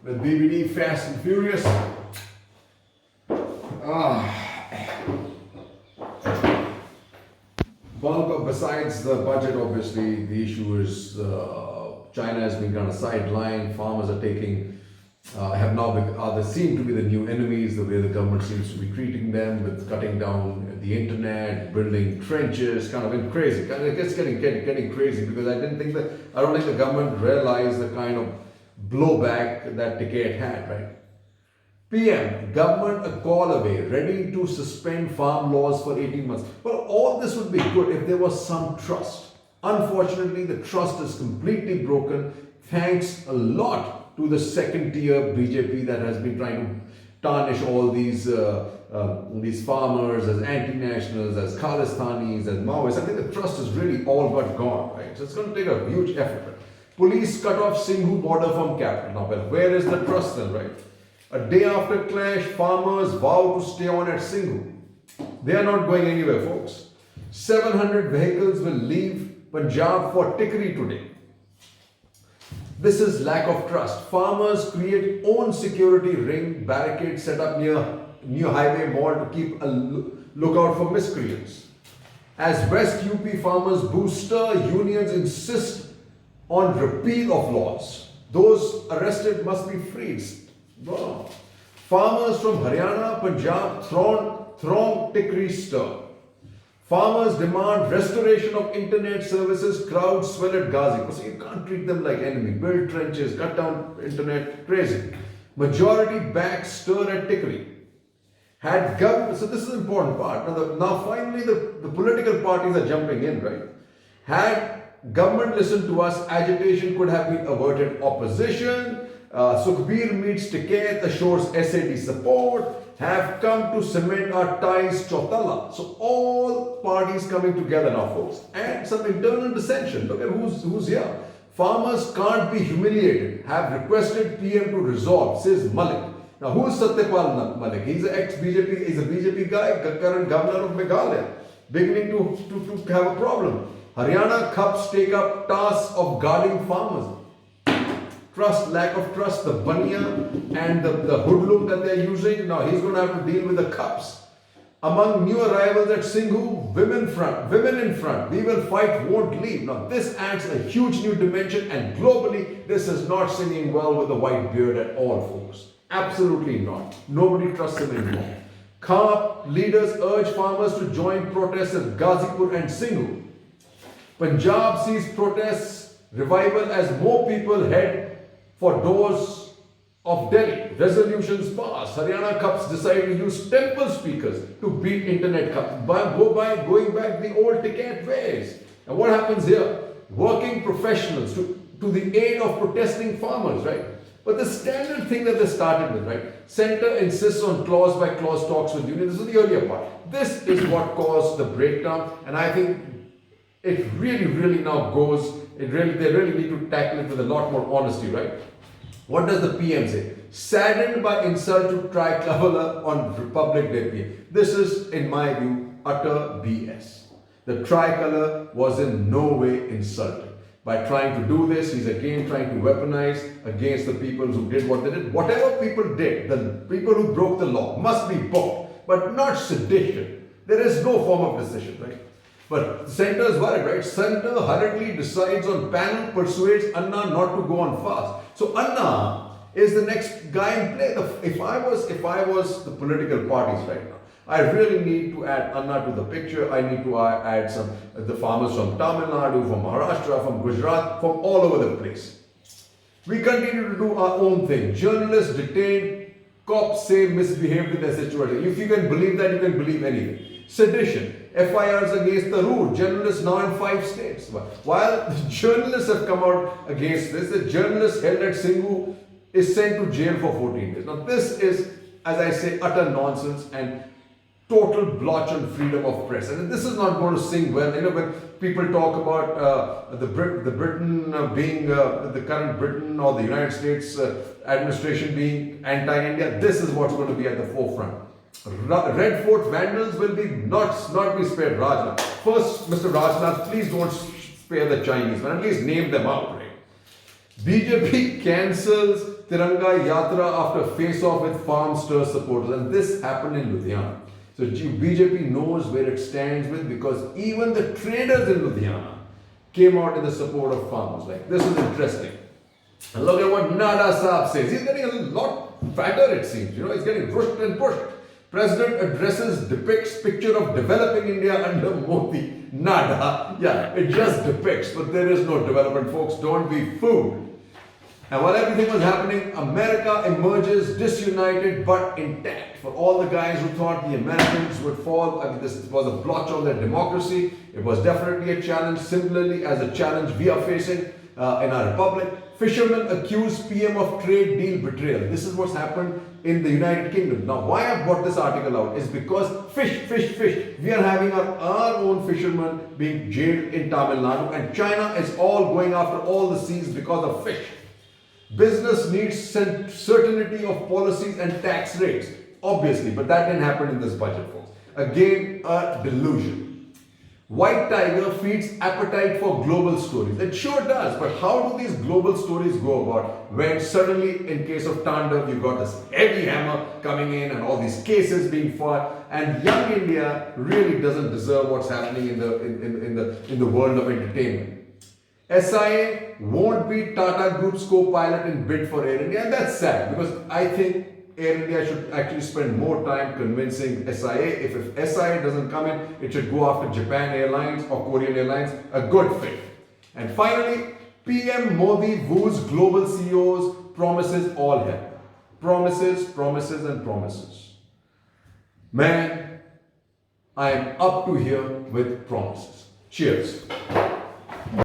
with BBD Fast and Furious. Besides the budget, obviously, the issue is China has been kind of sidelined. Farmers are taking, they seem to be the new enemies, the way the government seems to be treating them with cutting down the internet, building trenches, kind of crazy. It's getting crazy because I don't think the government realized the kind of blowback that decade had, right? PM, government a call away, ready to suspend farm laws for 18 months. Well, all this would be good if there was some trust. Unfortunately, the trust is completely broken thanks a lot to the second tier BJP that has been trying to tarnish all these farmers as anti-nationals, as Khalistanis, as Maoists. I think the trust is really all but gone, right? So it's going to take a huge effort. Right? Police cut off Singhu border from capital. Now, well, where is the trust then, right? A day after clash, farmers vow to stay on at Singhu. They are not going anywhere, folks. 700 vehicles will leave Punjab for Tikri today. This is lack of trust. Farmers create own security ring barricades set up near New Highway Mall to keep a lookout for miscreants. As West UP farmers booster, unions insist on repeal of laws. Those arrested must be freed. Wow. Farmers from Haryana, Punjab throng Tikri stir. Farmers demand restoration of internet services, crowds swell at Ghazi. So you can't treat them like enemy. Build trenches, cut down internet, crazy. Majority back stir at Tikri. Had government, so this is an important part. Now finally the political parties are jumping in, right? Had government listened to us, agitation could have been averted. Opposition, Sukhbir meets Tikait, assures SAD support, have come to cement our ties Chautala. So all parties coming together now, folks. And some internal dissension. Look at who's here. Farmers can't be humiliated. Have requested PM to resolve, says Malik. Now who is Satyapal Malik? He's an ex-BJP, he's a BJP guy, current governor of Meghalaya. Beginning to have a problem. Haryana Cups take up task of guarding farmers. Trust, lack of trust, the baniya and the hoodlum that they're using. Now he's going to have to deal with the cups. Among new arrivals at Singhu, women in front. We will fight, won't leave. Now this adds a huge new dimension, and globally this is not singing well with the white beard at all, folks. Absolutely not. Nobody trusts him anymore. CAP leaders urge farmers to join protests at Ghazipur and Singhu. Punjab sees protests revival as more people head for doors of Delhi. Resolutions passed. Haryana Cups decide to use temple speakers to beat internet cups. Going back the old ticket ways. And what happens here? Working professionals to the aid of protesting farmers, right? But the standard thing that they started with, right? Center insists on clause by clause talks with union. This is the earlier part. This is what caused the breakdown, and I think it really now goes. They really need to tackle it with a lot more honesty, right? What does the PM say? Saddened by insult to Tricolour on Republic Day PM. This is, in my view, utter BS. The Tricolour was in no way insulted. By trying to do this, he's again trying to weaponize against the people who did what they did. Whatever people did, the people who broke the law must be booked, but not sedition. There is no form of decision, right? But the centre is worried, right? Centre hurriedly decides on panel, persuades Anna not to go on fast. So Anna is the next guy in play. If I was the political parties right now, I really need to add Anna to the picture. I need to add the farmers from Tamil Nadu, from Maharashtra, from Gujarat, from all over the place. We continue to do our own thing. Journalists detained, cops say misbehaved in their situation. If you can believe that, you can believe anything. Sedition. FIRs against the rule. Journalists now in 5 states. While the journalists have come out against this, the journalist held at Singhu is sent to jail for 14 days. Now this is, as I say, utter nonsense and total blotch on freedom of press. And this is not going to sing well. You know, when people talk about the Britain being the current Britain or the United States administration being anti-India, this is what's going to be at the forefront. Red Fort vandals will be not be spared. Rajnath. First, Mr. Rajnath, please don't spare the Chinese, but at least name them out, right? BJP cancels Tiranga Yatra after face-off with farm stir supporters, and this happened in Ludhiana. So BJP knows where it stands with, because even the traders in Ludhiana came out in the support of farmers. Like, this is interesting. And look at what Nada Saab says. He's getting a lot fatter, it seems. You know, he's getting pushed and pushed. President addresses depicts picture of developing India under Modi. Nada. Yeah, it just depicts, but there is no development, folks. Don't be fooled. And while everything was happening, America emerges disunited but intact. For all the guys who thought the Americans would fall, I mean, this was a blotch on their democracy. It was definitely a challenge, similarly as a challenge we are facing in our republic. Fishermen accuse PM of trade deal betrayal. This is what's happened in the United Kingdom. Now, why I brought this article out is because fish. We are having our own fishermen being jailed in Tamil Nadu, and China is all going after all the seas because of fish. Business needs certainty of policies and tax rates, obviously, but that didn't happen in this budget, folks. Again, a delusion. White tiger feeds appetite for global stories. It sure does, but how do these global stories go about when suddenly, in case of Tandav, you got this heavy hammer coming in and all these cases being fought, and young India really doesn't deserve what's happening in the world of entertainment. SIA won't be Tata Group's co-pilot in bid for Air India, and that's sad, because I think Air India should actually spend more time convincing SIA. If SIA doesn't come in, it should go after Japan Airlines or Korean Airlines, a good fit. And finally, PM Modi woos global CEOs, promises all help. Promises and promises. Man, I am up to here with promises. Cheers.